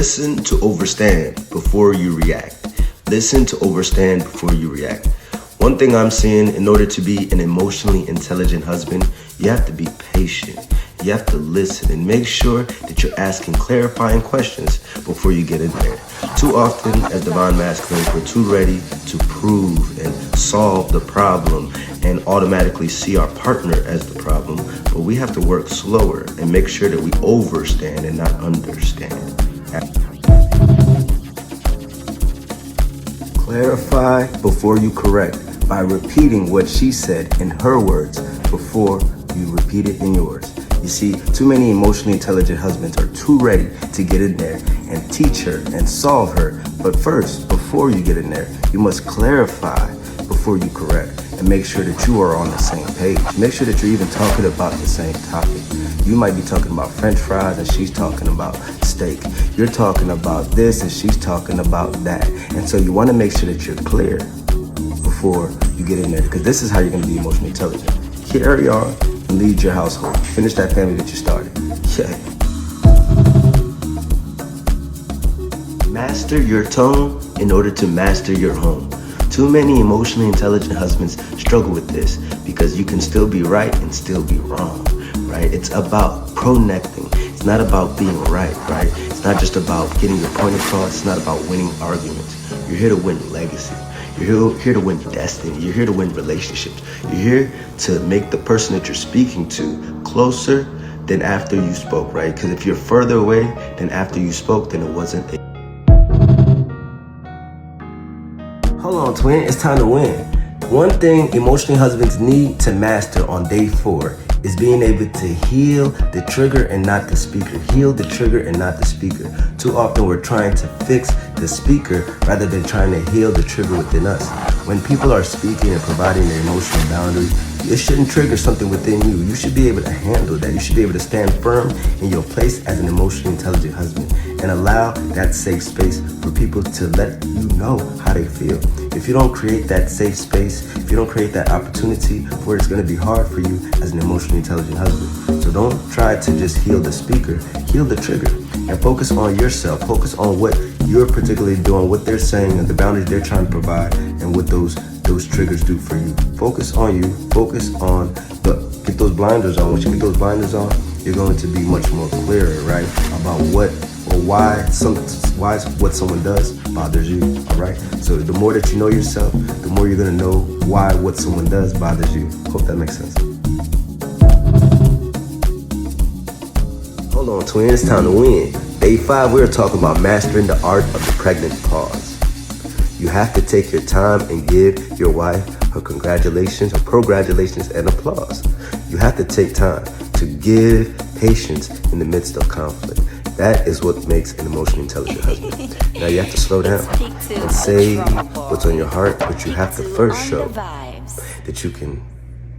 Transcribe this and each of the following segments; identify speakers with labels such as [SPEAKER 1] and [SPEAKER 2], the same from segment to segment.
[SPEAKER 1] Listen to overstand before you react. Listen to overstand before you react. One thing I'm seeing, in order to be an emotionally intelligent husband, you have to be patient. You have to listen and make sure that you're asking clarifying questions before you get in there. Too often, as divine masculines, we're too ready to prove and solve the problem and automatically see our partner as the problem. But we have to work slower and make sure that we overstand and not understand. Clarify before you correct by repeating what she said in her words before you repeat it in yours. You see, too many emotionally intelligent husbands are too ready to get in there and teach her and solve her. But first, before you get in there, you must clarify before you correct and make sure that you are on the same page. Make sure that you're even talking about the same topic. You might be talking about French fries and she's talking about steak. You're talking about this and she's talking about that. And so you want to make sure that you're clear before you get in there, because this is how you're going to be emotionally intelligent. Carry on and lead your household. Finish that family that you started. Yeah. Master your tone in order to master your home. Too many emotionally intelligent husbands struggle with this because you can still be right and still be wrong, right? It's about connecting. It's not about being right? It's not just about getting your point across. It's not about winning arguments. You're here to win legacy. You're here to win destiny. You're here to win relationships. You're here to make the person that you're speaking to closer than after you spoke, right? Because if you're further away than after you spoke, then it wasn't a... Hold on, twin. It's time to win. One thing emotional husbands need to master on day 4 is being able to heal the trigger and not the speaker. Heal the trigger and not the speaker. Too often we're trying to fix the speaker rather than trying to heal the trigger within us. When people are speaking and providing their emotional boundaries, it shouldn't trigger something within you. You should be able to handle that. You should be able to stand firm in your place as an emotionally intelligent husband and allow that safe space for people to let you know how they feel. If you don't create that safe space, if you don't create that opportunity, where it's going to be hard for you as an emotionally intelligent husband. So don't try to just heal the speaker, heal the trigger, and focus on yourself. Focus on what you're particularly doing, what they're saying, and the boundaries they're trying to provide, and what those triggers do for you. Focus on you. Focus on get those blinders on. Once you get those blinders on, you're going to be much more clearer, right, about what or why what someone does bothers you. All right. So the more that you know yourself, the more you're gonna know why what someone does bothers you. Hope that makes sense. Hold on, twin. It's time to win. Day 5, we're talking about mastering the art of the pregnant pause. You have to take your time and give your wife her congratulations, her congratulations, and applause. You have to take time to give patience in the midst of conflict. That is what makes an emotionally intelligent husband. Now you have to slow down and say what's on your heart, but you have to first show that you can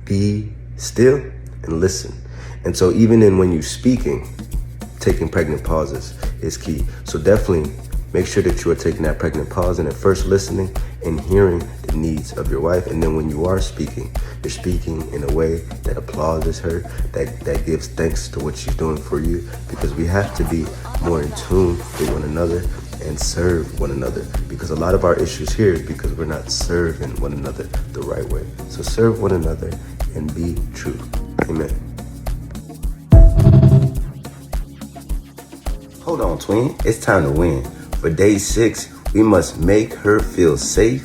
[SPEAKER 1] be still and listen. And so even when you're speaking, taking pregnant pauses is key. So definitely make sure that you are taking that pregnant pause and at first listening and hearing the needs of your wife. And then when you are speaking, you're speaking in a way that applauses her, that gives thanks to what she's doing for you, because we have to be more in tune with one another and serve one another, because a lot of our issues here is because we're not serving one another the right way. So serve one another and be true. Amen. Hold on, twin. It's time to win. For day 6, we must make her feel safe,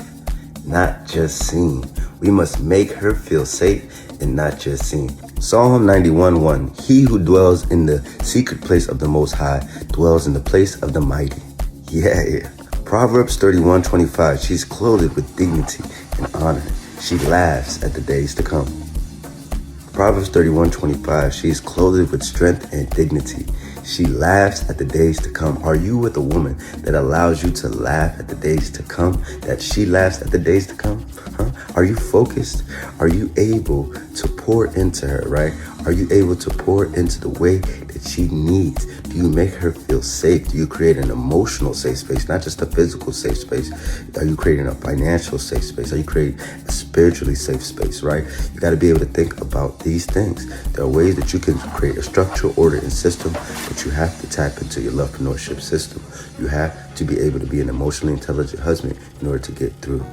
[SPEAKER 1] not just seen. We must make her feel safe and not just seen. Psalm 91:1. He who dwells in the secret place of the Most High dwells in the place of the mighty. Yeah. Proverbs 31:25. She's clothed with dignity and honor. She laughs at the days to come. Proverbs 31:25. She is clothed with strength and dignity. She laughs at the days to come. Are you with a woman that allows you to laugh at the days to come? That she laughs at the days to come? Huh? Are you focused? Are you able to pour into her, right? Are you able to pour into the way that she needs? Do you make her feel safe? Do you create an emotional safe space, not just a physical safe space? Are you creating a financial safe space? Are you creating a spiritually safe space, right? You got to be able to think about these things. There are ways that you can create a structure, order, and system, but you have to tap into your lovepreneurship system. You have to be able to be an emotionally intelligent husband in order to get through.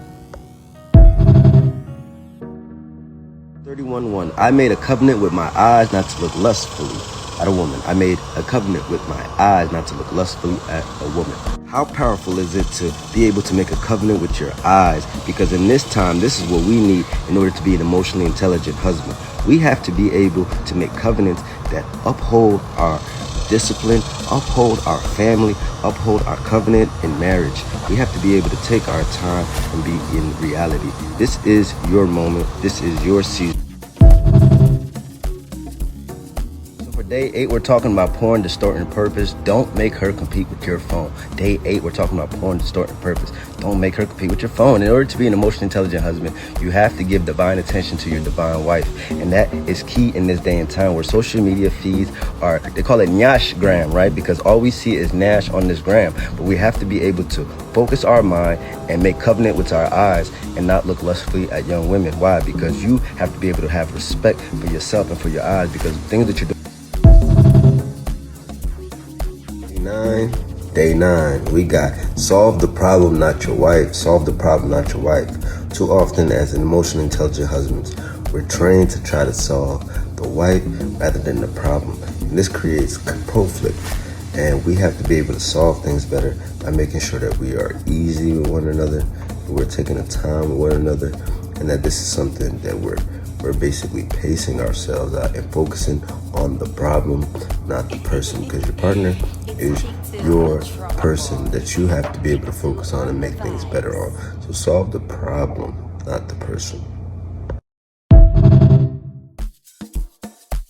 [SPEAKER 1] 31:1. I made a covenant with my eyes not to look lustfully at a woman. I made a covenant with my eyes not to look lustfully at a woman. How powerful is it to be able to make a covenant with your eyes? Because in this time, this is what we need in order to be an emotionally intelligent husband. We have to be able to make covenants that uphold our discipline, uphold our family, uphold our covenant in marriage. We have to be able to take our time and be in reality. This is your moment. This is your season. Day 8, we're talking about porn, distorting purpose. Don't make her compete with your phone. Day 8, we're talking about porn, distorting purpose. Don't make her compete with your phone. In order to be an emotionally intelligent husband, you have to give divine attention to your divine wife. And that is key in this day and time where social media feeds are, they call it Nashgram, right? Because all we see is Nash on this gram. But we have to be able to focus our mind and make covenant with our eyes and not look lustfully at young women. Why? Because you have to be able to have respect for yourself and for your eyes, because things that you're doing. Day 9, we got solve the problem, not your wife. Solve the problem, not your wife. Too often as an emotionally intelligent husbands, we're trained to try to solve the wife rather than the problem. And this creates conflict. And we have to be able to solve things better by making sure that we are easy with one another, that we're taking the time with one another, and that this is something that we're basically pacing ourselves out and focusing on the problem, not the person, because your partner is your person that you have to be able to focus on and make things better on. So solve the problem, not the person.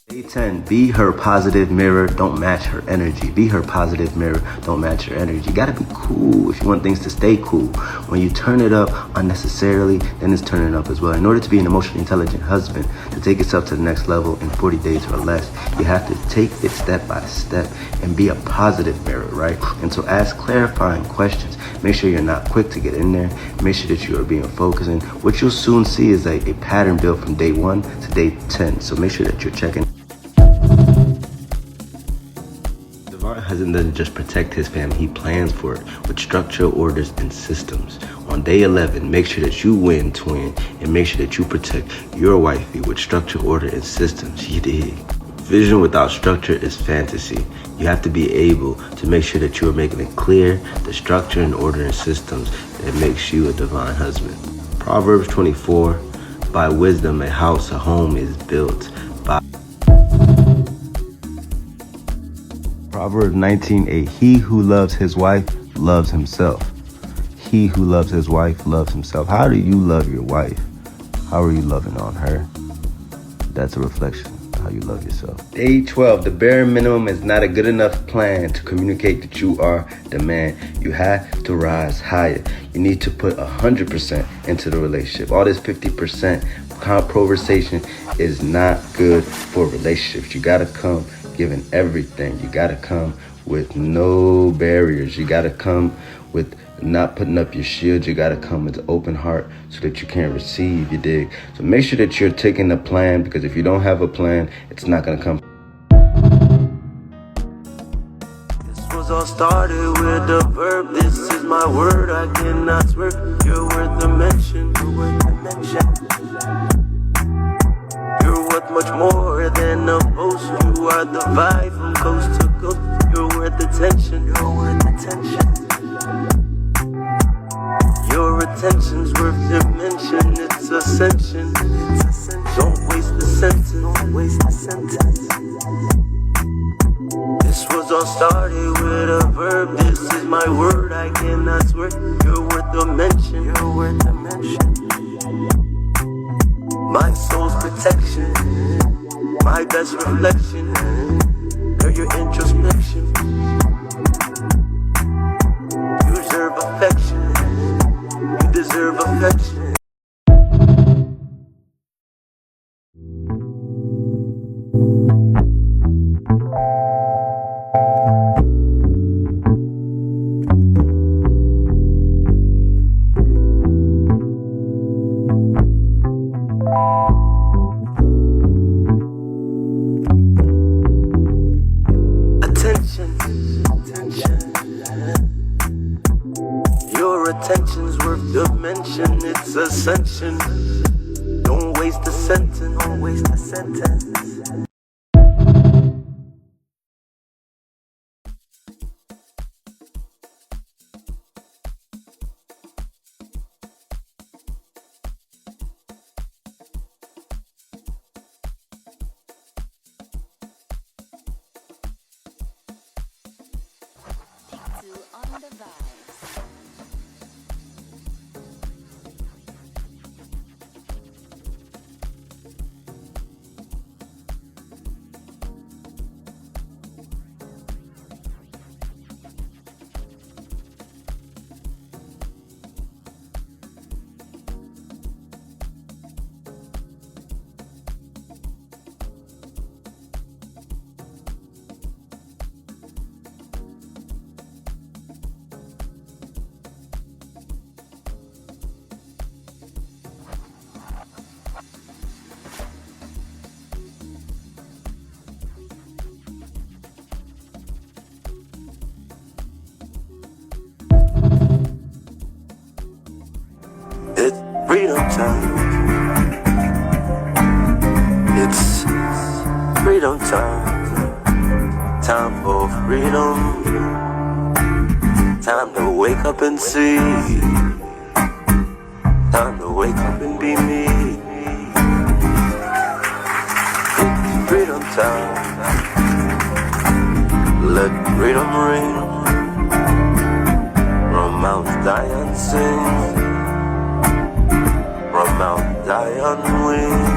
[SPEAKER 1] Day 10, be her positive mirror, don't match her energy. Be her positive mirror, don't match her energy. You gotta be cool if you want things to stay cool. When you turn it up unnecessarily, then it's turning up as well. In order to be an emotionally intelligent husband, to take yourself to the next level in 40 days or less, you have to take it step by step and be a positive mirror, right? And so ask clarifying questions. Make sure you're not quick to get in there. Make sure that you are being focused. And what you'll soon see is a pattern built from day 1 to day 10. So make sure that you're checking. Husband doesn't just protect his family, he plans for it with structure, orders, and systems. On day 11, make sure that you win, twin, and make sure that you protect your wifey with structure, order, and systems. You dig? Vision without structure is fantasy. You have to be able to make sure that you are making it clear the structure and order and systems that makes you a divine husband. Proverbs 24, by wisdom a house, a home is built. By Proverbs 19:8, he who loves his wife loves himself. He who loves his wife loves himself. How do you love your wife? How are you loving on her? That's a reflection of how you love yourself. Day 12, the bare minimum is not a good enough plan to communicate that you are the man. You have to rise higher. You need to put 100% into the relationship. All this 50% conversation is not good for relationships. You gotta come giving everything. You gotta come with no barriers. You gotta come with not putting up your shield. You gotta come with an open heart so that you can receive, you dig? So make sure that you're taking a plan, because if you don't have a plan, it's not gonna come. This was all started with a verb. This is my word, I cannot swear. You're worth a mention, you're worth a mention. You're worth much more than a post. You are the vibe from coast to coast. You're worth attention. You're worth attention. Your attention's worth dimension. It's ascension. It's ascension. Don't waste the sentence. Don't waste the sentence. This was all started with a verb. This is my word, I cannot swear. You're worth a mention. You're worth a mention. My soul's protection, my best reflection, girl, your introspection. You deserve affection, you deserve affection. Your attention's worth the mention. It's ascension. Don't waste a sentence. Don't waste a sentence.
[SPEAKER 2] On the vibes.
[SPEAKER 1] It's freedom time. It's freedom time. Time for freedom. Time to wake up and see. Time to wake up and be me. It's freedom time. Let freedom ring. From Mount Zion sing. From Mount Zion wing.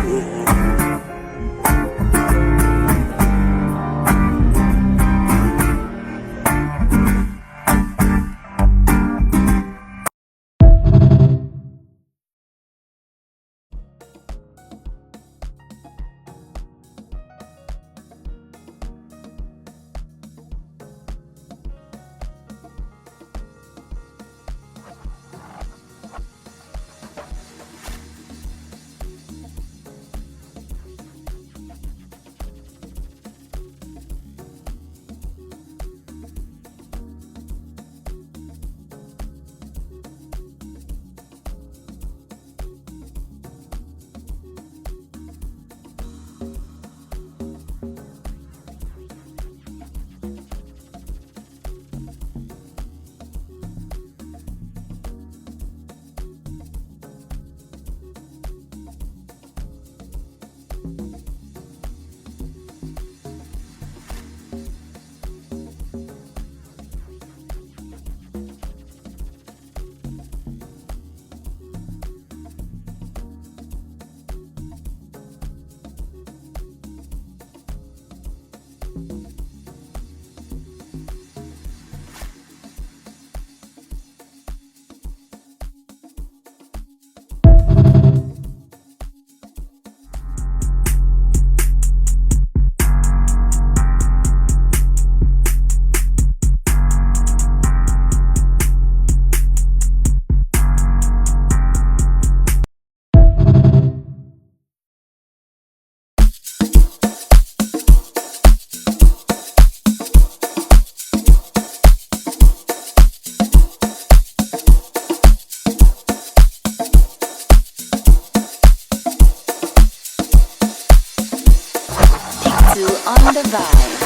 [SPEAKER 2] On the vibes.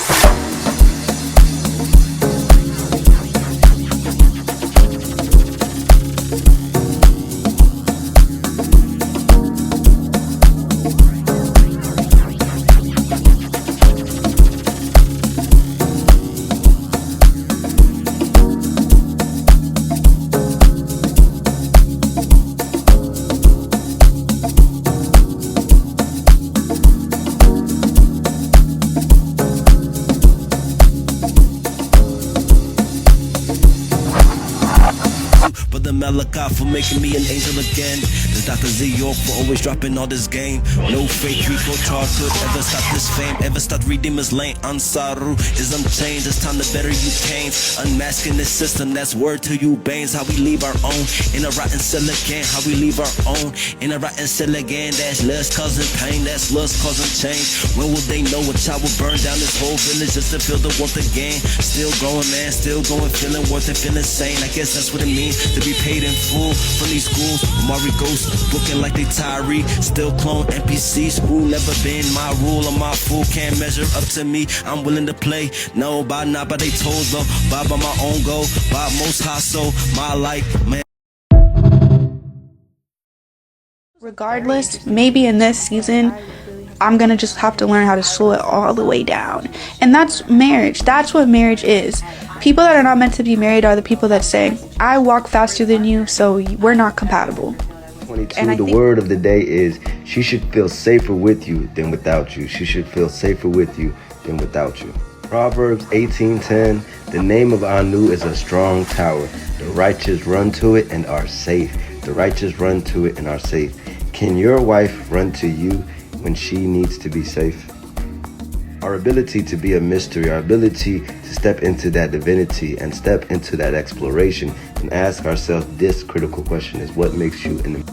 [SPEAKER 1] Malachi for making me an angel again. There's Dr. Z York for always dropping all this game. No fake Rico talk could ever stop this fame. Ever stop Redeemer's lane. Ansaru is unchanged. It's time to better you Cain. Unmasking this system, that's word to you Banes. How we leave our own in a rotten cell again. How we leave our own in a rotten cell again. That's lust causing pain, that's lust causing change. When will they know a child will burn down this whole village just to feel the warmth again? Still going, man, still going, feeling worth it, feeling sane. I guess that's what it means to be
[SPEAKER 3] paid in full from these schools. Mari Ghost booking like they Tyree. Still clone NPC. School never been my rule. I'm my fool. Can't measure up to me. I'm willing to play. No, by not by they toes though. By my own goal. By most high so my life, man.
[SPEAKER 4] Regardless, maybe in this season, I'm gonna just have to learn how to slow it all the way down. And that's marriage. That's what marriage is. People that are not meant to be married are the people that say, I walk faster than you, so we're not compatible.
[SPEAKER 1] 22,
[SPEAKER 4] And I
[SPEAKER 1] the
[SPEAKER 4] think-
[SPEAKER 1] word of the day is she should feel safer with you than without you. She should feel safer with you than without you. Proverbs 18:10, the name of Anu is a strong tower. The righteous run to it and are safe. The righteous run to it and are safe. Can your wife run to you when she needs to be safe? Our ability to be a mystery, our ability to step into that divinity and step into that exploration and ask ourselves this critical question is, what makes you in the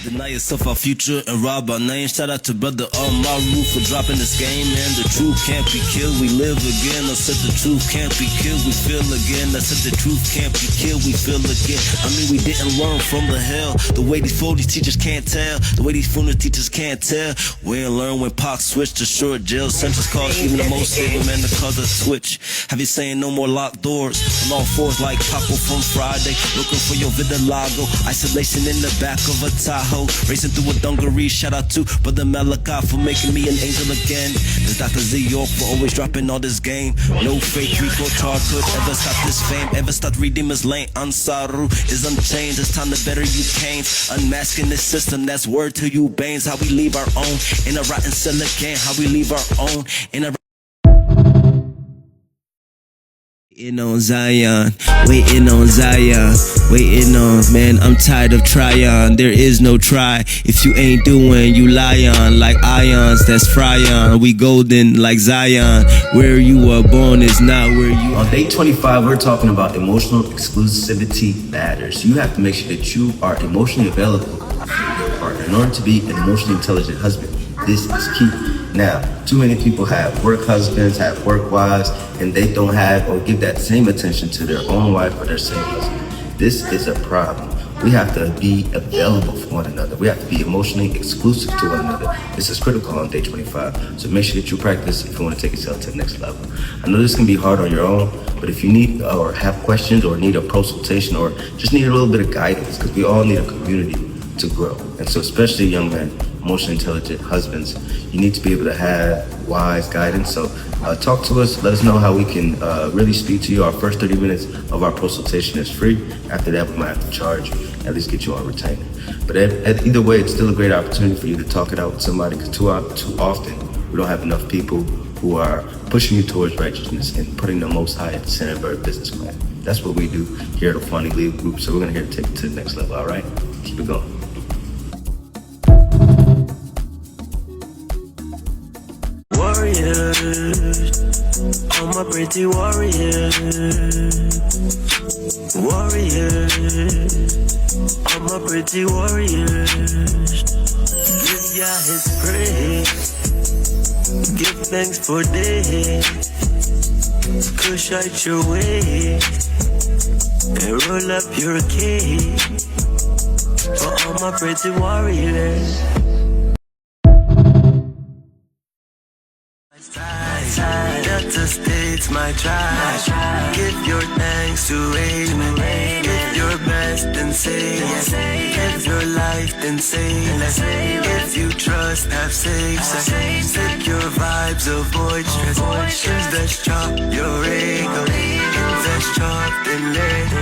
[SPEAKER 3] Deny yourself our future and rob our name. Shout out to brother Maru for dropping this game, man. The truth can't be killed, we live again. I said the truth can't be killed, we feel again. I said the truth can't be killed, we feel again. I mean, we didn't learn from the hell. The way these foolish teachers can't tell, the way these foolish teachers can't tell. We didn't learn when Pac switched to short jail sentence, caused even the most stable man to cause a switch. Have you saying no more locked doors? On all fours like Paco from Friday, looking for your vitiligo. Isolation in the back of a Tahoe. Racing through a dungaree, shout out to Brother Malachi for making me an angel again. There's Dr. Z York for always dropping all this game. No fake Rico tar could ever stop this fame. Ever stop Redeemer's lane. Ansaru is unchanged. It's time to better you came. Unmasking this system, that's word to you Banes. How we leave our own in a rotten silicon. How we leave our own in a waiting on Zion, waiting on Zion, waiting on, man, I'm tired of trying, there is no try, if you ain't doing, you lie on, like ions, that's fryon, we golden like Zion, where you were born is not where you
[SPEAKER 1] On day 25, we're talking about emotional exclusivity matters. You have to make sure that you are emotionally available for your partner in order to be an emotionally intelligent husband. This is key. Now, too many people have work husbands, have work wives, and they don't have or give that same attention to their own wife or their same husband. This is a problem. We have to be available for one another. We have to be emotionally exclusive to one another. This is critical on day 25. So make sure that you practice if you want to take yourself to the next level. I know this can be hard on your own, but if you need or have questions or need a consultation or just need a little bit of guidance, because we all need a community to grow. And so especially young men, emotionally intelligent husbands, you need to be able to have wise guidance. So talk to us, let us know how we can really speak to you. Our first 30 minutes of our consultation is free. After that, we might have to charge you, at least get you on retainer. But either way, it's still a great opportunity for you to talk it out with somebody, because too often we don't have enough people who are pushing you towards righteousness and putting the Most High at the center of our business plan. That's what we do here at the Funny League Group. So we're gonna here to take it to the next level, all right? Keep it going.
[SPEAKER 3] warriors, all my pretty warriors, warriors, all my pretty warriors. Give Yah His praise, give thanks for this. Push out your way and roll up your cake for all my pretty warriors. Delta States, my tribe. Give your thanks to Amen. Give your best and say yes. Give your life and say less. If you trust, have safe sex. Take your vibes, avoid stress. Let's chop your ego. Let's chop and let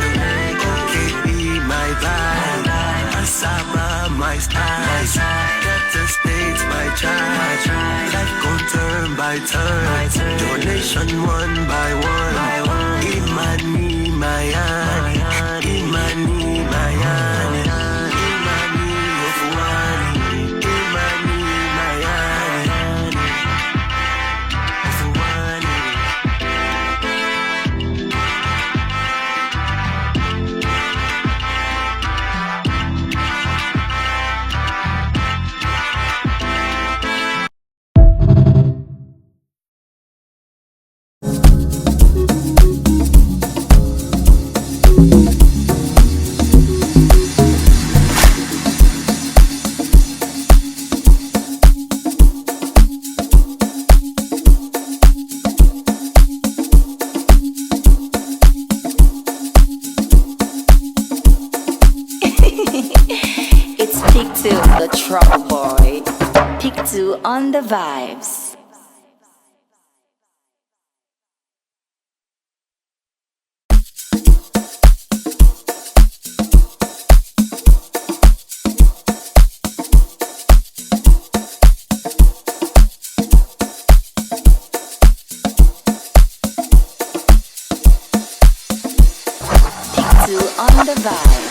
[SPEAKER 3] okay, be my vibe. Asaba, my style. Delta States, my tribe. Life gon' turn by turn. Donation one by one. Imani Mayan. Imani Mayan. Imani Ofuani. Imani Mayan. Ofuani.
[SPEAKER 2] on the vibes. On the vibes.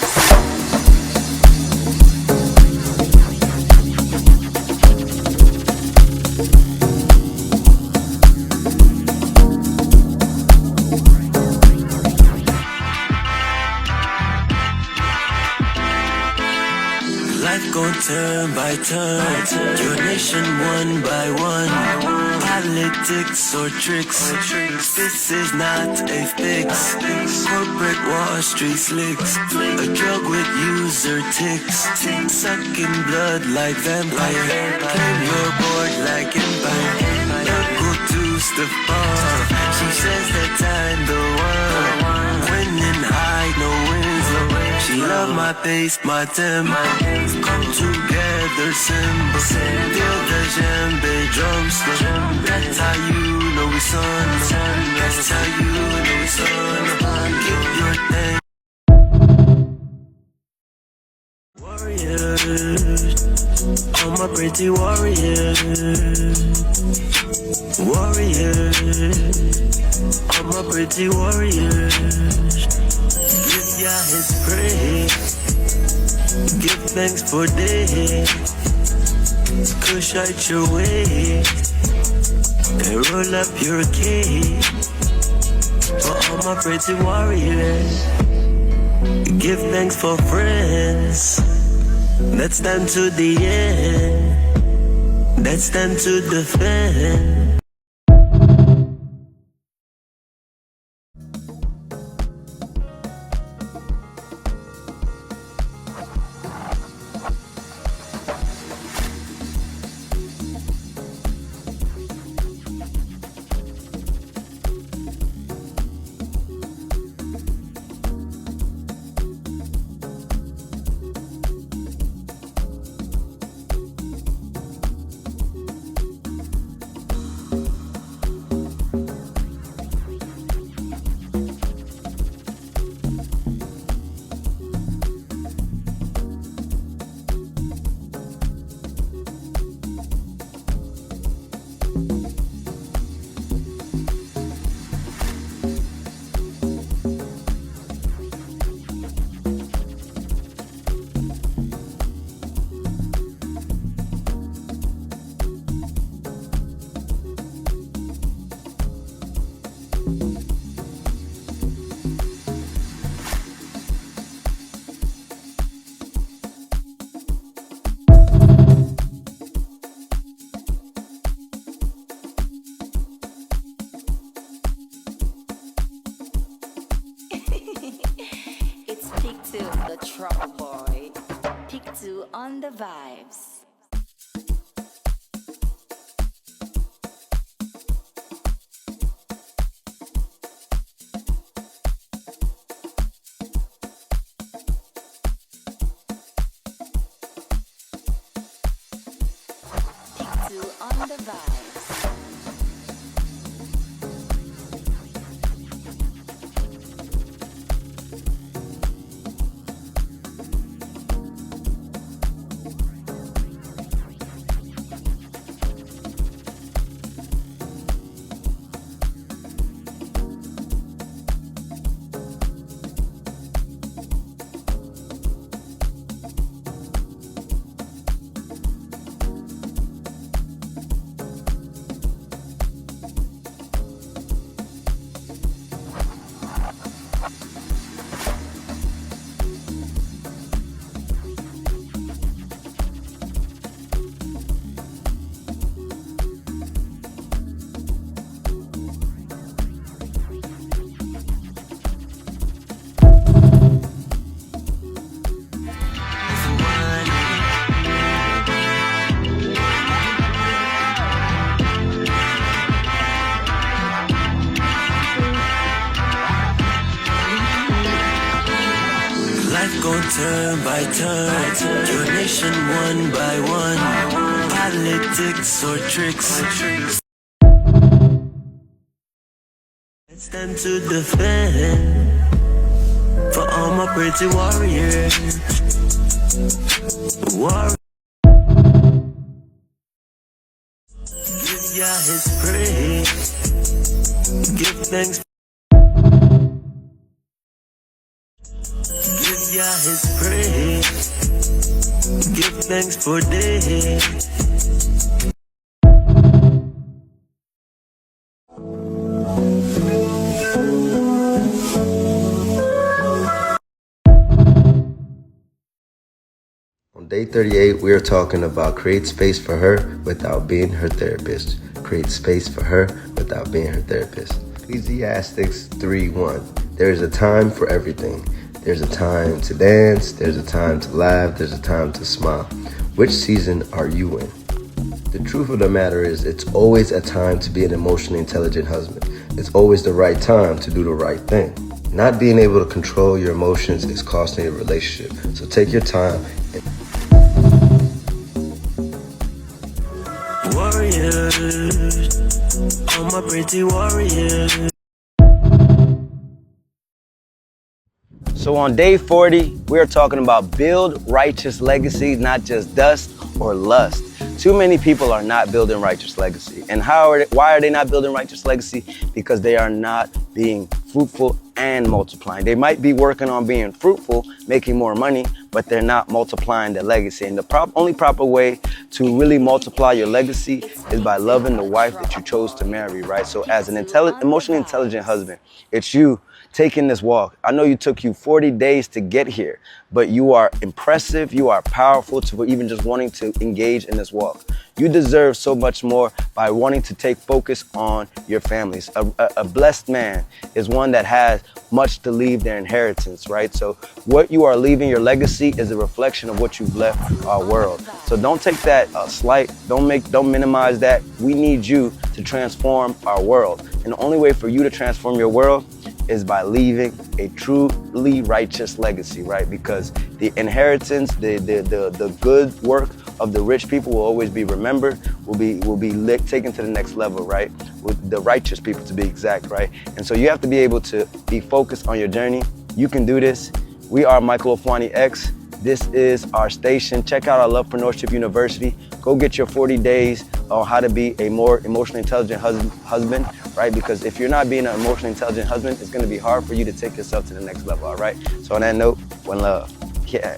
[SPEAKER 3] Life gon' turn by turn, your nation one by one. Politics or tricks, this is not a fix. Corporate Wall Street slicks, a drug with user ticks. Sucking blood like vampire, claim your board like empire. Don't go to Stefan, she says that time the one. Winning high, no wins. She love my pace, my tempo. Come together, simple. Feel the djembe drums. That's how you know we son. That's how you know we son. Keep your thing. Warriors, all my pretty warriors. Warriors, all my pretty warriors. Give Yah His praise. Give thanks for day. Push out your way and roll up your cake. For all my pretty warriors, give thanks for friends that stand to the end, that stand to defend.
[SPEAKER 2] The trouble boy. Pick 2 on the vibes. Pick 2 on the vibes.
[SPEAKER 3] gon' turn by turn. Your nation one by one. Politics or tricks. It's time to defend. For all my pretty warriors. Give Yah his praise. Give thanks. Give Yah his praise. Give thanks for days.
[SPEAKER 1] On day 38, we are talking about create space for her without being her therapist. Create space for her without being her therapist. Ecclesiastes 3:1. There is a time for everything. There's a time to dance. There's a time to laugh. There's a time to smile. Which season are you in? The truth of the matter is, it's always a time to be an emotionally intelligent husband. It's always the right time to do the right thing. Not being able to control your emotions is costing your relationship. So take your time.
[SPEAKER 3] Warriors, all my pretty warriors.
[SPEAKER 1] So on day 40, we're talking about build righteous legacy, not just dust or lust. Too many people are not building righteous legacy. And why are they not building righteous legacy? Because they are not being fruitful and multiplying. They might be working on being fruitful, making more money, but they're not multiplying their legacy. And the only proper way to really multiply your legacy is by loving the wife that you chose to marry, right? So as an emotionally intelligent husband, it's you taking this walk. I know it took you 40 days to get here, but you are impressive, you are powerful to even just wanting to engage in this walk. You deserve so much more by wanting to take focus on your families. A blessed man is one that has much to leave their inheritance, right? So what you are leaving, your legacy, is a reflection of what you've left our world. So don't take that slight, don't minimize that. We need you to transform our world. And the only way for you to transform your world is by leaving a truly righteous legacy, right? Because the inheritance, the good work of the rich people will always be remembered, will be taken to the next level, right? With the righteous people, to be exact, right? And so you have to be able to be focused on your journey. You can do this. We are Michael Ofwani X. This is our station. Check out our Lovepreneurship University. Go get your 40 days on how to be a more emotionally intelligent husband, right? Because if you're not being an emotionally intelligent husband, it's gonna be hard for you to take yourself to the next level, all right? So on that note, one love. Yeah.